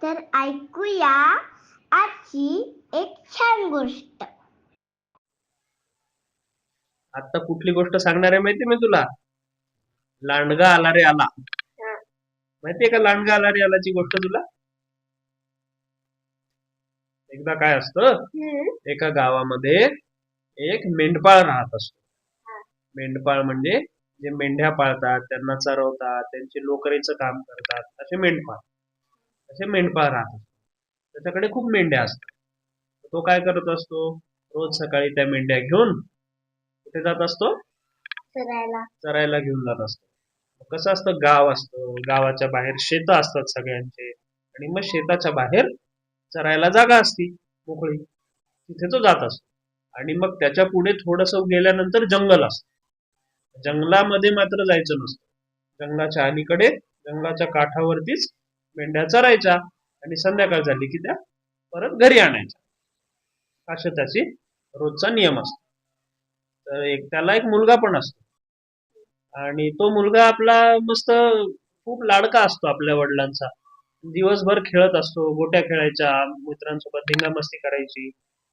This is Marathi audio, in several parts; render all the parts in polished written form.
तर ऐकूया आजची एक छान गोष्ट. आता कुठली गोष्ट सांगणार आहे माहिती मी तुला? लांडगा आला रे आला. माहितीये का लांडगा आला रे आलाची गोष्ट तुला? एकदा काय असतं, एका गावामध्ये एक मेंढपाळ राहत असतो. मेंढपाळ म्हणजे जे मेंढ्या पाळतात, त्यांना चरवतात, त्यांचे लोकरीचं काम करतात, असे मेंढपाळ राहतात. त्याच्याकडे खूप मेंढ्या असतात. तो काय करत असतो, रोज सकाळी त्या मेंढ्या घेऊन कुठे जात असतो? चरायला घेऊन जात असतो. कसं असतं, गाव असतं, गावाच्या बाहेर शेतं असतात सगळ्यांचे, आणि मग शेताच्या बाहेर चरायला जागा असती मोकळी, तिथे तो जात असतो. आणि मग त्याच्या पुढे थोडस गेल्यानंतर जंगल असतं. जंगलामध्ये मात्र जायचं नसतं. जंगलाच्या अलीकडे, जंगलाच्या काठावरतीच मेंढ्या चरायच्या, आणि संध्याकाळ झाली की त्या परत घरी आणायच्या. अशा त्याची रोजचा नियम असतो. तर त्याला एक मुलगा पण असतो, आणि तो मुलगा आपला मस्त खूप लाडका असतो आपल्या वडिलांचा. दिवसभर खेळत असतो, गोट्या खेळायच्या, मित्रांसोबत धिंगामस्ती करायची,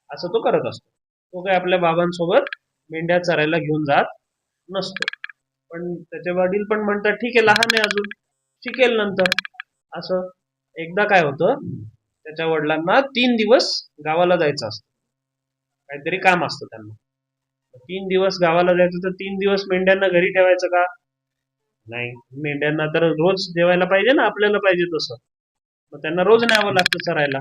असं तो करत असतो. तो काय आपल्या बाबांसोबत मेंढ्या चरायला घेऊन जात नसतो. पण त्याचे वडील पण म्हणतात ठीक आहे, लहान आहे अजून, शिकेल नंतर. असं एकदा काय होतं, त्याच्या वडिलांना 3 दिवस गावाला जायचं असतं, काहीतरी काम असतं त्यांना. 3 दिवस गावाला जायचं, तर 3 दिवस मेंढ्यांना घरी ठेवायचं का? नाही, मेंढ्यांना तर रोज जेवायला पाहिजे ना, आपल्याला पाहिजे तसं. मग त्यांना रोज न्यावं लागतं चरायला.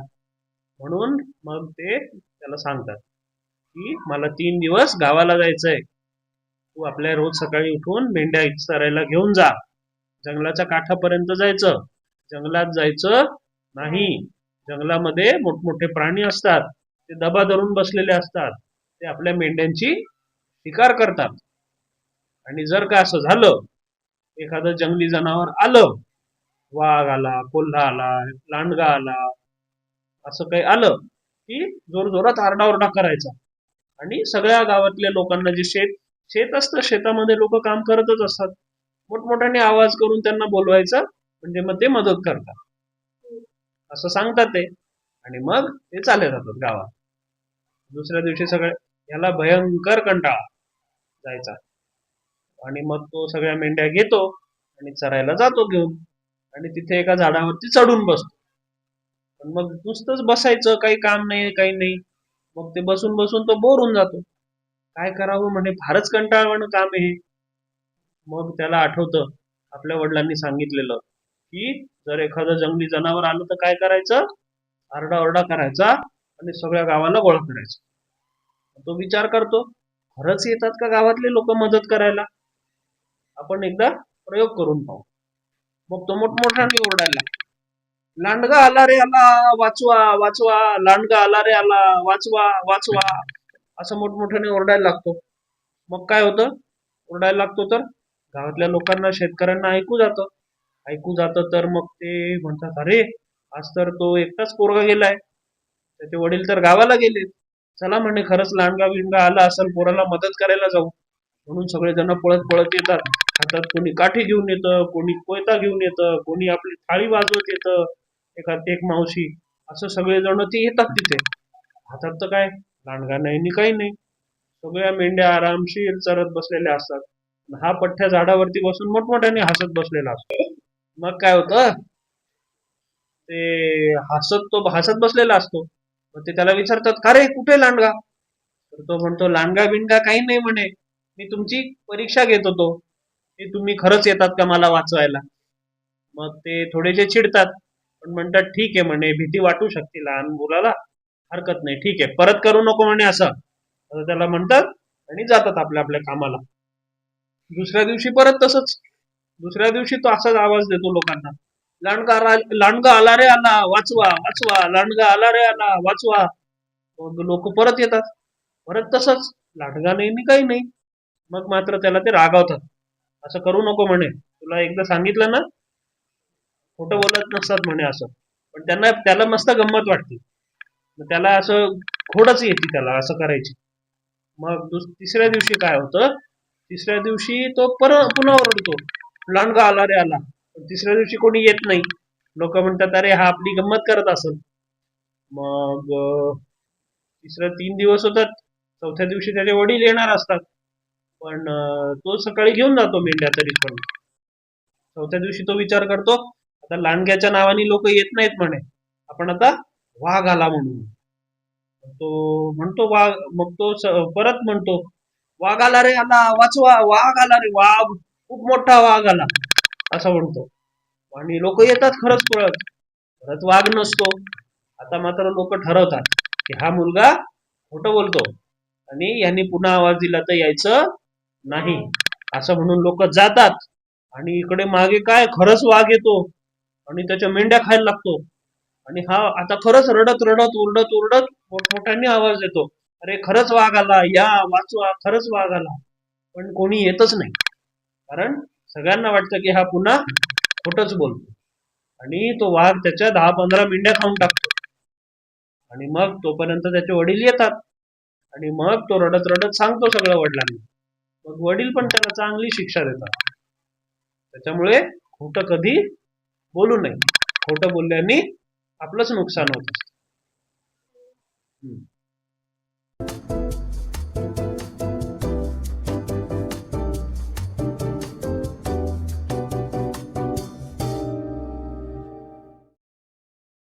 म्हणून मग ते त्याला सांगतात की मला 3 दिवस गावाला जायचंय, तू आपल्या रोज सकाळी उठून मेंढ्या चरायला घेऊन जा. जंगलाच्या काठापर्यंत जायचं, जंगलात जायचं नाही. जंगलामध्ये मोठमोठे प्राणी असतात, ते दबा धरून बसलेले असतात, ते आपल्या मेंढ्यांची शिकार करतात. आणि जर का असं झालं, एखादं जंगली जनावर आलं, वाघ आला, कोल्हा आला, लांडगा आला, असं काही आलं की जोरजोरात आरडाओरडा करायचा. आणि सगळ्या गावातल्या लोकांना, जे शेत असतं, शेतामध्ये लोक काम करतच असतात, मोठमोठ्याने आवाज करून त्यांना बोलवायचं, म्हणजे मग ते मदत करतात, असं सांगतात ते. आणि मग ते चालले जातात गावात. दुसऱ्या दिवशी सगळे, याला भयंकर कंटाळा जायचा, आणि मग तो सगळ्या मेंढ्या घेतो आणि चरायला जातो घेऊन, आणि तिथे एका झाडावरती चढून बसतो. पण मग नुसतंच बसायचं, काही काम नाही, काही नाही. मग ते बसून बसून तो बोर होऊन जातो. काय करावं म्हणे, फारच कंटाळवाणं काम आहे. मग त्याला आठवतं आपल्या वडिलांनी सांगितलेलं, की जर एखादं जंगली जनावर आलं तर काय करायचं, आरडाओरडा करायचा आणि सगळ्या गावाला गोळा करायचं. तो विचार करतो, खरंच येतात का गावातले लोक मदत करायला? आपण एकदा प्रयोग करून पाहू. मग तो मोठमोठ्याने ओरडायला, लांडगा आला रे आला, वाचवा वाचवा, लांडगा आला रे आला, वाचवा वाचवा, असं मोठमोठ्याने ओरडायला लागतो. मग काय होतं, ओरडायला लागतो तर गावातल्या लोकांना, शेतकऱ्यांना ऐकू जातं तर मग ते म्हणतात, अरे आज तर तो एकटाच पोरगा गेलाय, त्याचे वडील तर गावाला गेले. चला म्हणे, खरंच लांडगा बिंडगा आला असेल, पोराला मदत करायला जाऊ. म्हणून सगळेजण पळत पळत येतात. हातात कोणी काठी घेऊन येतं, कोणी कोयता घेऊन येतं, कोणी आपली थाळी वाजवत येतं, एखाद एक मावशी, असं सगळेजण ते येतात तिथे. हातात तर काय, लांडगा नाही नि काही नाही. सगळ्या मेंढ्या आरामशीर चरत बसलेल्या असतात. हा पठ्ठ्या झाडावरती बसून मोठमोठ्याने हसत बसलेला असतो. मग काय होतं, ते हसत बसलेला असतो. मग ते त्याला विचारतात, का रे कुठे लांडगा? तर तो म्हणतो, लांडगा बिंडगा काही नाही म्हणे, मी तुमची परीक्षा घेत होतो, की तुम्ही खरंच येतात का मला वाचवायला. मग ते थोडेसे चिडतात, पण म्हणतात ठीक आहे म्हणे, भीती वाटू शकते लहान मुलाला, हरकत नाही, ठीक आहे, परत करू नको म्हणे असं त्याला म्हणतात, आणि जातात आपल्या आपल्या कामाला. दुसऱ्या दिवशी परत तसंच. दुसऱ्या दिवशी तो असाच आवाज देतो लोकांना, लांडगा आला रे आला, वाचवा वाचवा, लांडगा आला रे आला, वाचवा. मग लोक परत येतात, परत तसंच, लांडगा नाही नि काही नाही. मग मात्र त्याला ते रागावतात, असं करू नको म्हणे, तुला एकदा सांगितलं ना, खोटं बोलत नसतात म्हणे असं. पण त्याला मस्त गंमत वाटते, मग त्याला असं खोडच येते त्याला असं करायची. मग तिसऱ्या दिवशी काय होतं, तिसऱ्या दिवशी तो पुन्हा ओरडतो, लांडगा आला रे आला. पण तिसऱ्या दिवशी कोणी येत नाही. लोक म्हणतात अरे हा आपली गंमत करत असेल. मग तिसरे 3 दिवस होतात. चौथ्या दिवशी त्याचे वडील येणार असतात. पण तो सकाळी घेऊन जातो मेंढ्या तरी पण. चौथ्या दिवशी तो विचार करतो आता लांडग्याच्या नावाने लोक येत नाहीत म्हणे, आपण आता वाघ आला म्हणून. तो म्हणतो वाघ, मग तो परत म्हणतो वाघ आला रे, आला वाचवा, वाघ आला रे, वाघ खूप मोठा वाघ आला असं म्हणतो. आणि लोक येतात खरंच पळत. परत वाघ नसतो. आता मात्र लोक ठरवतात की हा मुलगा खोटं बोलतो आणि यांनी पुन्हा आवाज दिला तर यायचं नाही असं म्हणून लोक जातात. आणि इकडे मागे काय खरंच वाघ येतो आणि त्याच्या मेंढ्या खायला लागतो. आणि हा आता खरंच रडत रडत ओरडत ओरडत मोठमोठ्याने आवाज देतो, अरे खरंच वाघ आला, या वाचवा, खरंच वाघ आला. पण कोणी येतच नाही, कारण सगळ्यांना वाटतं की हा पुन्हा खोटच बोलतो. आणि तो वाघ त्याच्या 10-15 मेंढ्या खाऊन टाकतो. आणि मग तोपर्यंत त्याचे वडील येतात. आणि मग तो रडत रडत सांगतो सगळं वडिलांना. मग वडील पण त्याला चांगली शिक्षा देतात. त्याच्यामुळे खोटं कधी बोलू नये. खोटं बोलल्याने आपलंच नुकसान होत असतं.